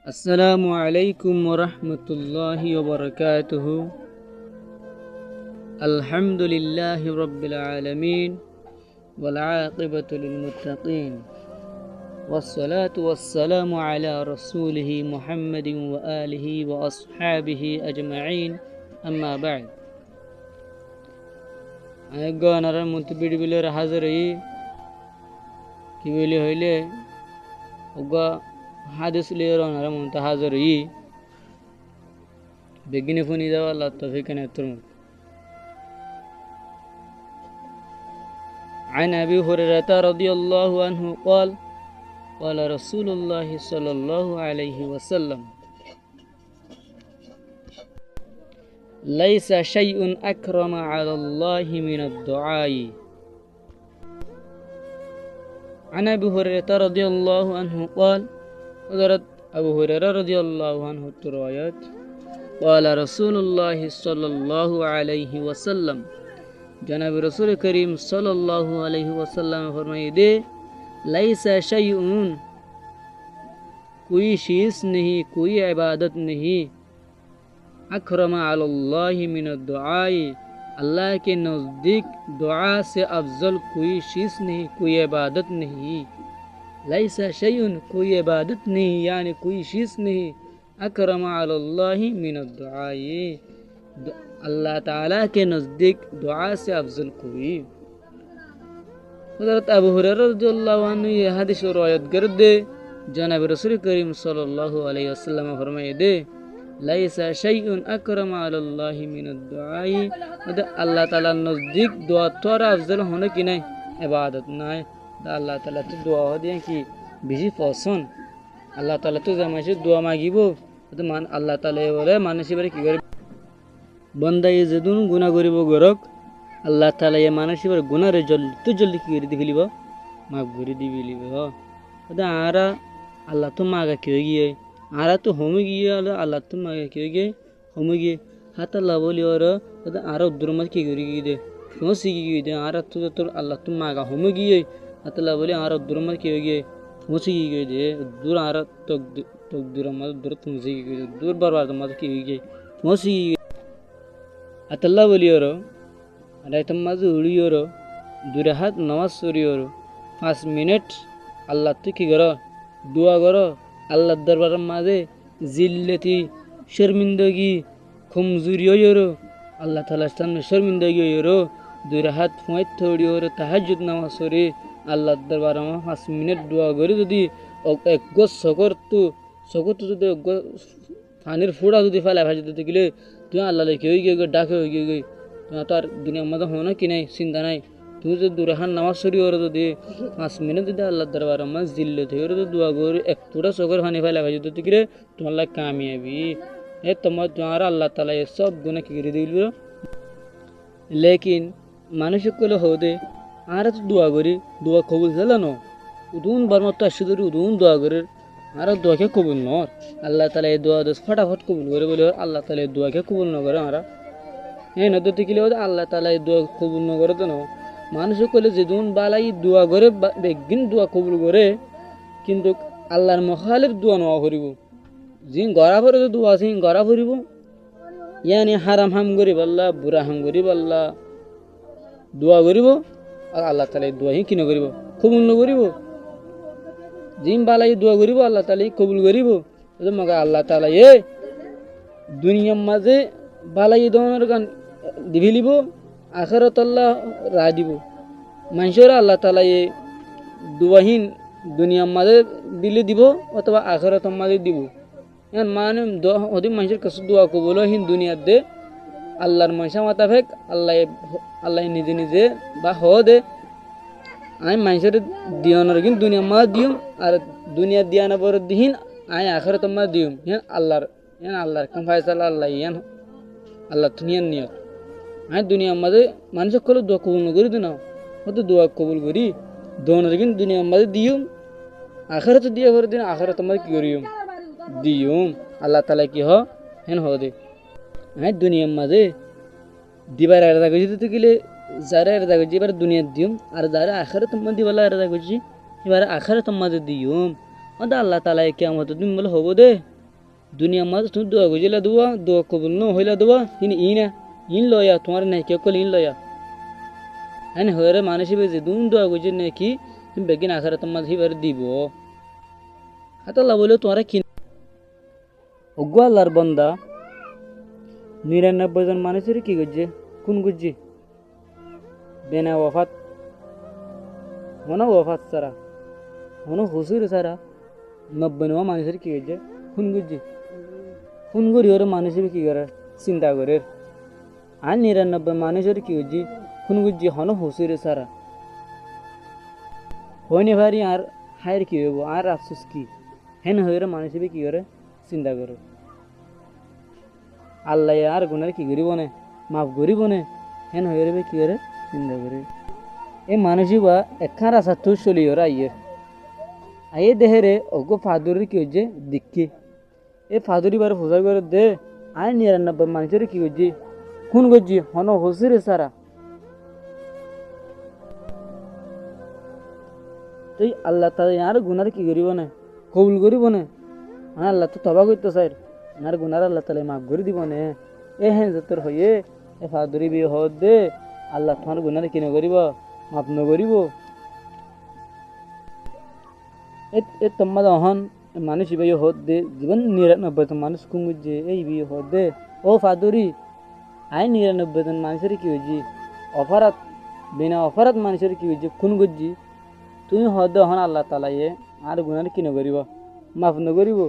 السلام عليكم ورحمة الله وبركاته. الحمد لله رب العالمين والعاقبة للمتقين والصلاة والسلام على رسوله محمد وآله وأصحابه أجمعين. أما بعد أيقا نرى منتبه بلير حضري كي بلي هيلي أقا حادث ليرون على منتحضري بجني فني دا والله التوفيق نترم. عن أبي هريرة رضي الله عنه قال قال رسول الله صلى الله عليه وسلم ليس شيء أكرم على الله من الدعاء. عن أبي هريرة رضي الله عنه قال حضرت أبو هريرة رضي الله عنه الروايات قال رسول الله صلى الله عليه وسلم جناب رسول کریم صلی اللہ علیہ وسلم فرمائے دے لیسا شیئون کوئی چیز نہیں کوئی عبادت نہیں اکرم علی اللہ من الدعاء اللہ کے نزدیک دعا سے افضل کوئی چیز نہیں کوئی عبادت نہیں. لیسا شیئون کوئی عبادت نہیں یعنی کوئی چیز نہیں اکرم علی اللہ من الدعاء اللہ تعالیٰ کے نزدیک دعا سے افضل کوئی. حضرت ابو ہریرہ رضی اللہ عنہ یہ حدیث روایت کرتے جناب رسول کریم صلی اللہ علیہ وسلم فرمائے دے لیسا شیء اکرم علی اللہ من الدعاء اللہ تعالیٰ نزدیک دعا تو افضل ہونے کی نہیں عبادت نہ ہے. اللہ تعالیٰ تو دعا ہو دیں کہ بیجی پسند اللہ تعالیٰ تو জামাইছে দোয়া মাগিব তো মান আল্লাহ তাআলা বলে মানুষে বারে কি করে বন্দা এই যেদিন গুনাহ করিব গরক আল্লাহ তাআলা এই মানুষে বারে গুনাহরে জলদি কি করে দিবিলিব মাফ করে দিবিলিব তো আরা আল্লাহ তো মাগা কি গিয়ে আরা তো হোম গিয়ে আল্লাহ তো মাগা কি গিয়ে হোম গিয়ে হাত আল্লাহ বলি ওর তো আরা উদ্রমত কি করে গিয়ে দে ফসি গিয়ে দে আরা তো আল্লাহ তো মাগা হোম গিয়ে আল্লাহ বলি আরা উদ্রমত কি গিয়ে ফসি গিয়ে দে দূর আরা তো দূর মত দূর ফসি গিয়ে দূর বারবার মত কি গিয়ে ফসি আল্লাহ বলি ওর রাইতম মাঝে উড়ি ওর দূরে হাত নামাজ সরি ওর 5 মিনিট আল্লাহ তো কি করো দোয়া করো আল্লাহর দরবারের মাঝে জিল্লতি শর্মিন্দগি কমজোরি ওর আল্লাহ তাআলার সামনে শর্মিন্দগি ওর দূরে হাত ফুঁয়ে থড়ি ওর তাহাজ্জুদ নামাজ সরি আল্লাহর দরবারে 5 মিনিট দোয়া করি যদি এক গো সকর তো যদি পানির ফোড়া যদি ফেলা ভাজি দিতে গেলে তুই আল্লাহ লেখে হয়ে গিয়ে ডাকে হয়ে গিয়ে তোমার তো আর দুনিয়ার মধ্যে হো না কি নাই চিন্তা নাই তুমি যদি দূরে হান নামাজ সরি ওর যদি 5 মিনিট যদি আল্লাহর দরবারে মাঝ জিল্লে থেকে ওর দোয়া করি এক ফোড়া সকর পানি ফেলা ভাজি দিতে গেলে তোমার লাগে কামিয়াবি তোমার আল্লাহ তাআলা এই সব গুনাহ কি করে দিল. লেকিন মানুষ কলে হদে আর তো দোয়া করি দোয়া কবুল হলো না উদুন বারমত আসে ধরে উদুন দোয়া করে আর দোয়াকে কবুল নর আল্লাহ তাআলা এই দোয়া দোষ ফটাফট কবুল করে বলে আল্লাহ তাআলা এই দোয়াকে কবুল ন করে আমরা এই নদতে কিলে আল্লাহ তাআলা এই দোয়া কবুল ন করে তো না মানুষ কলে যেদিন বালাই দোয়া করে বেগিন দোয়া কবুল করে কিন্তু আল্লাহর মুখালিফ দোয়া ন করিব জিন গড়া ভরে দোয়া আছে গড়া ভরিব ইয়ানি হারাম হাম করিব আল্লাহ বুরা হাম করিব আল্লাহ দোয়া করিব আর আল্লাহ তাআলা এই দোয়া কি ন করিব কবুল ন করিব জিম বালাই দোয়া করিব আল্লাহ তাআলা কবুল করিব মগা আল্লাহ তাআলা এ দুনিয়ার মাঝে বালাই দনের গান দিবিলিব আখিরাত আল্লাহ রা দিব মানুষের আল্লাহ তাআলা এ দোয়াহীন দুনিয়ার মাঝে দিলে দিব অথবা আখিরাতের মাঝে দিব এখন মানে ওদি মানুষের কাছে দোয়া কবুলহীন দুনিয়ার দে আল্লাহর মহিষা মাতাফেক আল্লাহ নিজে নিজে বা হ দে আমি মানুষের দিয়ানোর কিন্তু দুনিয়ার মাঝে দিম আর দুনিয়ার দিয়ানোর পর দিহীন আমি আখিরাতের মাঝে দিম আল্লাহর কাম ফায়সালা আল্লাহ আল্লাহ দুনিয়ার নিয়ত আমি দুনিয়ার মাঝে মানুষের কলে দোয়া কবুল করি তো না হয়তো দোয়া কবুল করি দোনের কিন্তু দুনিয়ার মাঝে দিম আখিরাতে দিয়া করে দিন আখিরাতের মাঝে কি করিম দিম আল্লাহ তাআলা কি হেন দে আমি দুনিয়ার মাঝে দিবার আলাদা করে দিতে গেলে যারা আলাদা করছি এবার দুনিয়ার দিম আর যারা আখিরাতের মাঝে আলাদা করছি এবার আখিরাতের মাঝে দিম আল্লাহ তাআলা কিয়ামত দিন বলে হবো দে দুনিয়া মাঝ তুমি দোয়া গুজিলা দোয়া কবুল ন হইলা দোয়া ইন লয়া তোমার নাই কে কল ইন লয়া হ্যাঁ হরে মানুষই বেজে দুন দোয়া গুজি নাকি তুমি বেগিন আখারে তোমার হিবার দিব আতাল্লাহ বলে তোমারা কি অজ্ঞ আল্লাহর বন্দা 99 জন মানুষের কি করছে কোন গুজি বেনা ওয়াফাত ওয়াফাত সারা হুসুর সারা 90 মানুষের কি করছে খুন গুজি খুন করি ওর মানুষের কি করে চিন্তা করে আর 99 মানুষের কি করছি খুন গুজি হুসুর সারা হয়নি ভারি আর হায়ের কি হইব আর আফসোস কি হেন হয়ে মানুষের কি করে চিন্তা করে আল্লাহ আর গুনার কি করিব না মাফ করিব না হেন হয়ে কি করে চিন্তা করে এই মানুষই বা একখান রাস্তা তো চলি ওরা আইয়ে দেহেরে অজ্ঞ ফাদুরের কি হচ্ছে দিক্কি এই ফাদুরি বার ফোজা করে দে আর 99 মানুষের কি করছি খুন করছি হসিরে সারা তুই আল্লাহ তাদের আর গুনার কি করিব না কবুল করিব না আল্লাহ তো তবা করতে চাই আর গুনার আল্লাহ তালে মাফ করে দিব না এ হ্যাঁ তোর হয়ে এ ফাদুরি বিয়ে হত দে আল্লাহ তোমার গুনার কিনে করিব মাফ নকরিব এ তোমার অহন মানুষ বিয়ে হত দে জীবন 99 মানুষ কুঙ্গুজে এই বিয়ে হত দে ও ফাদুরি আই 99 জন মানুষের কি হয়েছি অপরাধ বিনা অপরাধ মানুষের কি হয়েছে খুন করছি তুমি হদ হন আল্লাহ তালাইয়ে আর গুনার কিনে করিব মাফ নকরিব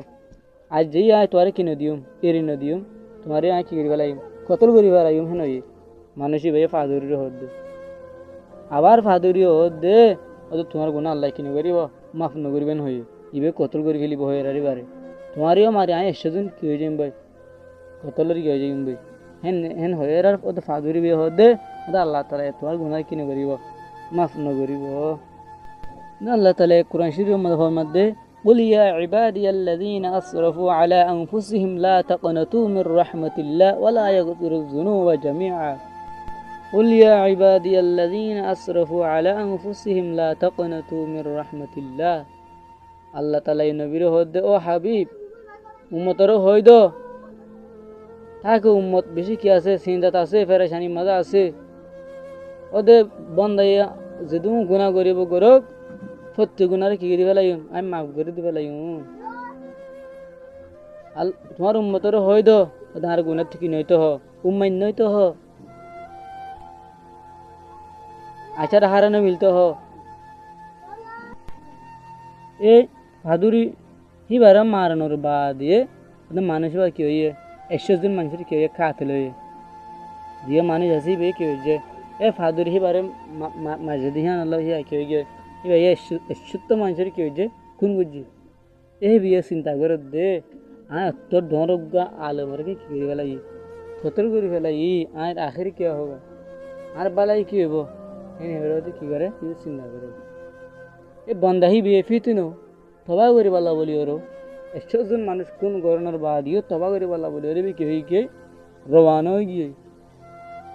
আজ যেই আয় তোমারে কিনে দিম এরি ন দিম তোমারে আয় কি করিবা লাগিম কতল করিবা লাগিম হেন মানুষই ভাই ফাদুরির হদ দে আবার ফাদুরি হদ দে তোমার গুণা আল্লাহ কিনে করিব মাফ নকরিবেন হয়ে ইবে কতল করে ফেলিব হয়ে বারে তোমারও মারি আয় 100 জন কি হয়ে যাইম ভাই কতলের কি হয়ে যাইম ভাই হেন হেন হয়ে আর ফাদুরি বিয়ে হদ দে আল্লাহ তালা তোমার গুণা কিনে করিব মাফ নকরিব আল্লাহ তালা কোরআন শরীফের মধ্যে قل يا عبادي الذين أسرفوا على أنفسهم لا تقنطوا من رحمة الله ولا يغفر الذنوب جميعا قل يا عبادي الذين أسرفوا على أنفسهم لا تقنطوا من رحمة الله আল্লাহ তাআলা এই নবীর হদে ও হাবিব উম্মতরও হইদ থাকে উম্মত বেশি কি আছে চিন্তাত আছে পেরেশানি মজা আছে ওদের বন্দাইয়া যেদু গুনাহ করিব করক প্রত্যেক গুনারে কি দিবে লাইম আমি মাফ করে দিবে লাইম তোমার উম্মতরও হইদ ওদের গুনাহ ঠিক নইতো হ উম্মাইন নইতো হ আচার হারানো মিলতো হ এই ভাদুরি হিবারা মারানোর বাদে মানুষ বা কি হইয়ে 100 জন মানুষের কি হইয়ে খাতে লইয়ে দিয়ে মানুষ আসি বে কি হইছে এ ভাদুরি হিবারে মাঝে দিহান আল্লাহ হিয়া কি হইয়ে হিবা 100 মানুষের কি হইছে কোন বুঝি এই বিয়ে চিন্তা করে দে তোর ধরগা আলমরকে কি করে ফেলাই সতর করে ফেলাই আর আখের কি হবে আর বালাই কি হইব কি করে চিন্তা করে এ বন্দাহি বিয়ে ফিতিনো তবা করে পালা বলি ওর 100 জন মানুষ কোন গরনের বাদিও তবা করে পালা বলি ওরে কি হই কে রওয়ানা হয়ে গিয়ে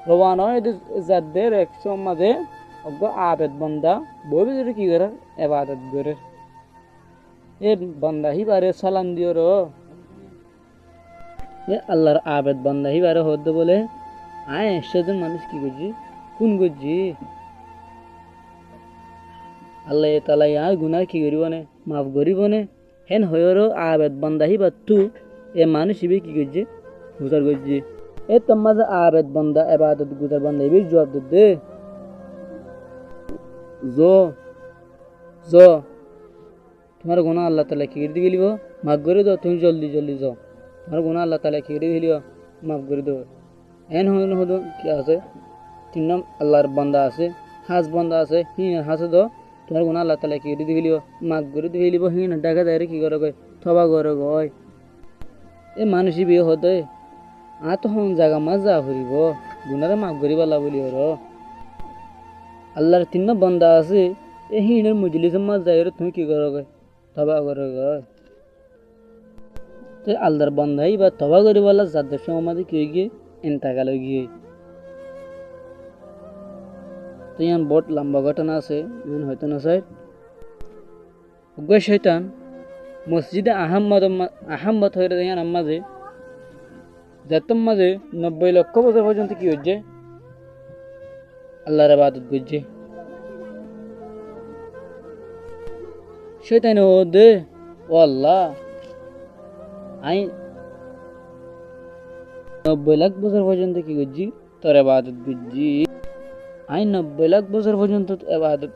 রওয়ানা হয়ে যাদের 100 মাঝে অজ্ঞ আবেদ বন্দা বই যদি কি করে ইবাদত করে এ বন্দাহি বারে সালাম দিও রো এ আল্লাহর আবেদ বন্দাহি বারে হদ বলে আয় 100 জন মানুষ কি করছি কোন করছি আল্লাহ তাআলা আর গুনাহ কি করিব না মাফ করিব না হেন হয়রো আবেদ বান্দাহি বাতু এ মানুষ ইবে কি করছে গুজার করছে এ তোমাজ আবেদ বান্দা ইবাদত গুজার বান্দা ইবে জবাব দে জো তোমার গুনাহ আল্লাহ তাআলা কি করে দিলিব মাফ করে দাও তুমি জলদি জলদি যাও তোমার গুনাহ আল্লাহ তাআলা কি করে দিলিব মাফ করে দাও এন হলো কি আছে তিন নাম আল্লাহর বান্দা আছে হাজ বান্দা আছে হিন হাজ দাও তোমার গুনাহ আল্লাহ তাআলা কি করে দিলিব মাফ করে দিলিব হিন ডাকা দাইরে কি করে কয় তওবা করে কয় এ মানুষই বিয়ে হতে তো হন জায়গা মাজা হরিব গুনারে মাফ করিবা লা বলি ওর আল্লাহর তিন বান্দা আছে এ হিনের মজলিসে মাঝ যাইরে তুমি কি করো কয় তওবা করে কয় তো আল্লাহর বান্দাই বা তওবা করিবালা যাদের সমাধি কি গিয়ে ইন্তেকাল হয়ে গিয়ে তো ইয়ান বট লম্বা ঘটনা আছে ইয়ান হয়তো না স্যার শয়তান মসজিদে আহম্মদ হয়ে দেন মাঝে যাতম মাঝে 90 লক্ষ বছর পর্যন্ত কি হচ্ছে আল্লাহর ইবাদত করছে শয়তান ওদে ও আল্লাহ আই 90 লাখ বছর পর্যন্ত কি করছি তোর ইবাদত করছি আই 90 লাখ বছর পর্যন্ত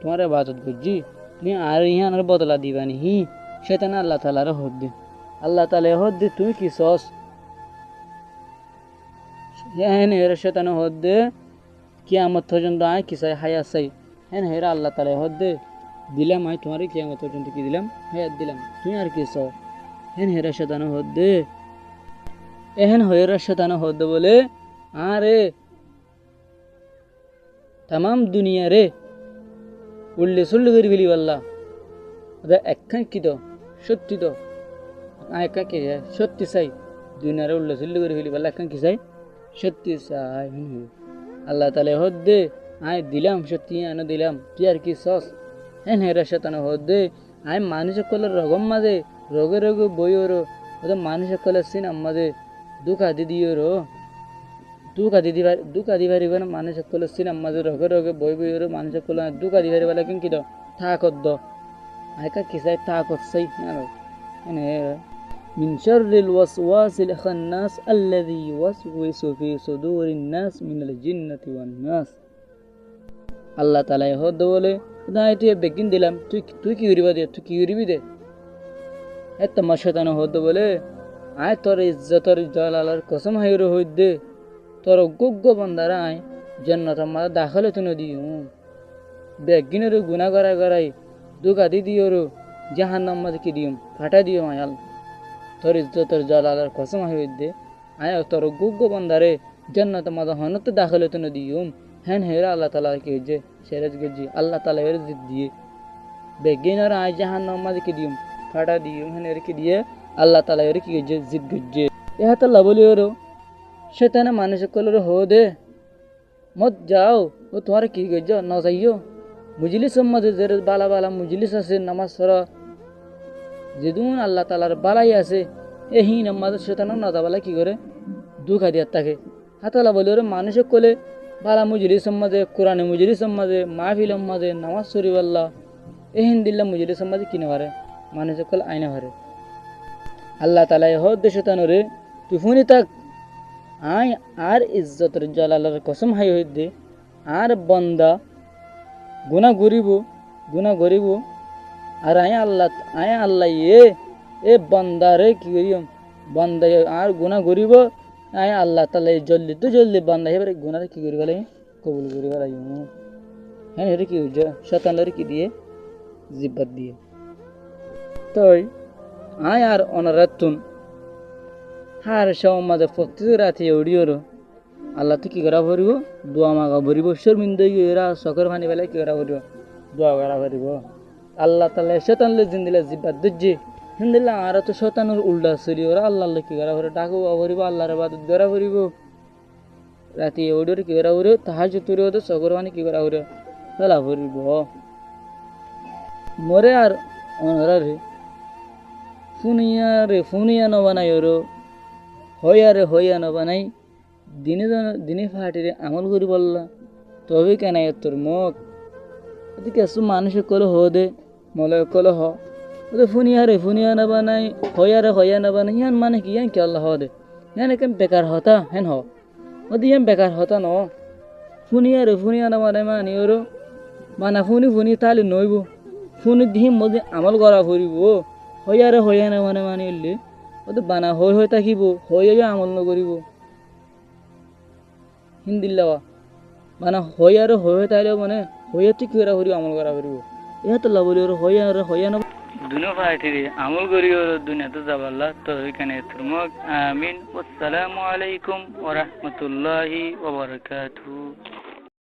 তোমার ইবাদত করছি তুমি আর ইহানের বদলা দিবানি হি শয়তান আল্লাহ তাআলার হদ দে আল্লাহ তাআলা হদ দে তুমি কি সস হেন হের শয়তান হদ দে কিয়ামত পর্যন্ত আই কি চাই হায়াত চাই হেন হেরা আল্লাহ তাআলা হদ দে দিলাম আই তোমার কিয়ামত পর্যন্ত কি দিলাম হায়াত দিলাম তুমি আর কি চাও হেন হেরা শয়তান হদ দে এহেন হেরা শয়তান হদ দে বলে আরে तमाम दुनिया रे उल्ले सुल्ले कर बिली वाला अदा एक्कन की दो सत्य दो एक्कन के सत्य साई दुनिया रे उल्ले सुल्ले कर बिली वाला एक्कन की साई सत्य साई अल्लाह ताला होद दे आय दिलाम सत्य आना दिलाम तुयार की सस हेन हेरा शतान होद दे आय मानुष कल रगम मादे रोगे रोगे बोयोरो अदा मानुष कल सिन अम्मादे दुखा दिदियोरो दुखा दिवारी बना माने सकल सिना मजे रोगे रोगे बोई बोई रो माने सकल दुखा दिवारी वाला किन किदो ताकत दो आयका किसाय ताकत सही ना ने मिन शर्रिल वसवासिल खन्नास الذي يوسوس في صدور الناस من الجنة والناस আল্লাহ তাআলা হদ বলে দাইতে বেগিন দিলাম তুই কি করিবা দে তুই কি করিবি দে এত মাশাতান হদ বলে আয় তোর ইজ্জতর জালালার কসম হাইরো হই দে তোর গোগ্গ বন্দারা আয় জান্নাত আমার দাখলে তো নদিও বেগিনের গুনাহ করাই দুকা দিদিওরো জাহান্নাম মাঝে কি দিও ফাটা দিও আয়াল তোর ইজ্জতর জালালার কসম হই দে আয় তোর গোগ্গ বন্দারে জান্নাত মাঝে হনতে দাখলে তো নদিও হেন হেরা আল্লাহ তাআলা কি যে সেরাজ গজি আল্লাহ তাআলা এর জিদ দিয়ে বেগিনের আয় জাহান্নাম মাঝে কি দিও ফাটা দিও হেন এর কি দিয়ে আল্লাহ তাআলা এর কি যে জিদ গজি ইহা তো লাবলিওরো शैतान माने सकल हो दे मत जाओ वो तुम्हारे की गजो न जाइयो मुजलिस मत जरे बाला बाला मुजलिस আছে নামাজ পড়া যেদুন আল্লাহ তাআলার বালাই আছে এহি নামাজ শয়তান না যাবালা কি করে দুখা দিয়া থাকে হাতালা বলে রে মানুষ কোলে বালা মুজলিস মধ্যে কোরআনে মুজলিস মধ্যে মাহফিল মধ্যে নামাজ পড়ি আল্লাহ এহিন দিল্লা মুজলিস মধ্যে কিনে পারে মানুষ কোল আইনা পারে আল্লাহ তাআলা হদ শয়তান রে তুই ফোনি তাক आय आर इज्जत जलालर कसम हाई हई दे आर बंदा गुना गरीबो आर आय अल्लाह ये बंदा रे की करियो बंदा आर गुना गरीबो आय अल्लाह ताला जल्दी बंदा हे बारे गुना रे की करिबा लाई कबूल करिबा लाई हेन रे की हो शैतान रे की दिए जिब्बत दिए तोय आय आर अनरतुन हार शाव मादे फक्ति राती ओडियोरो अल्लाह तो की करा भरिबो दुआ मागा भरिबो शर्मिंदगी एरा सकर पानी वाला की करा भरिबो दुआ करा भरिबो अल्लाह ताला शैतान ले जिंदिला जिब्बत दज्जे हिंदिला आरा तो शैतानर उल्टा सरी ओरा अल्लाह की करा भरे डाको भरिबो अल्लाह रे बात करा भरिबो राती ओडियोरो की करा भरिबो तहज्जुद तुरियो तो सकर पानी की करा भरिबो चला भरिबो मोरे यार ओनरा रे फुनिया न बनायोरो হইয়া না বানাই দিনে ফাটিরে আমল করি বললা তবে কেন তোর মুখ ওদিকে কিছু মানুষ কল হ দে মলে কল হ ওদের ফুনিয়া না বানাই হইয়া না বানাই ইয়ান মানে কি ইয়ান কি আল্লাহ দে ইয়ান কেন বেকার হতা হেন হ ওদি ইয়ান বেকার হতা ন ফুনিয়া না বানাই মানি ওর বানা ফুনি তাহলে নইব ফুনি দিয়ে মধ্যে আমল করা ফুরিব হইয়া না মানে মানি এলে ওদের বানা হই থাকিব হইয়া আমল নকরিব হিন্দিল্লাওয়া বানা হই তাইলে মানে হইয়া ঠিক করা করিব আমল করা করিব ইহা তো লাবলি ওর হইয়া না দুনিয়া ফাটিরে আমল করিও দুনিয়াতে যাবাল্লাহ তো এখানে তুরমক আমিন আসসালামু আলাইকুম ওয়া রাহমাতুল্লাহি ওয়া বারাকাতুহু